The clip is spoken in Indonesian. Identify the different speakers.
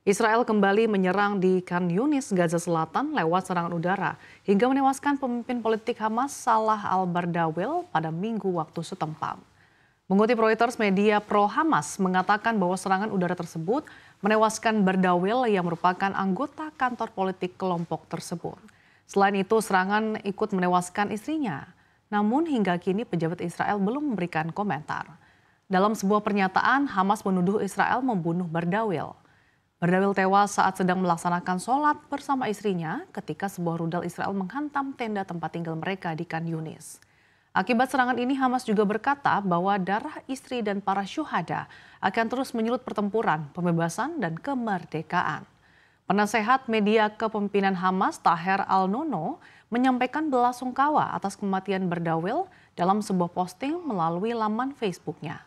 Speaker 1: Israel kembali menyerang di Khan Yunis, Gaza Selatan lewat serangan udara hingga menewaskan pemimpin politik Hamas Salah al-Bardawil pada Minggu waktu setempat. Mengutip Reuters, media pro-Hamas mengatakan bahwa serangan udara tersebut menewaskan Bardawil yang merupakan anggota kantor politik kelompok tersebut. Selain itu, serangan ikut menewaskan istrinya. Namun hingga kini pejabat Israel belum memberikan komentar. Dalam sebuah pernyataan, Hamas menuduh Israel membunuh Bardawil. Bardawil tewas saat sedang melaksanakan sholat bersama istrinya ketika sebuah rudal Israel menghantam tenda tempat tinggal mereka di Khan Yunis. Akibat serangan ini, Hamas juga berkata bahwa darah istri dan para syuhada akan terus menyulut pertempuran, pembebasan, dan kemerdekaan. Penasehat media kepemimpinan Hamas, Taher al-Nono, menyampaikan belasungkawa atas kematian Bardawil dalam sebuah posting melalui laman Facebooknya.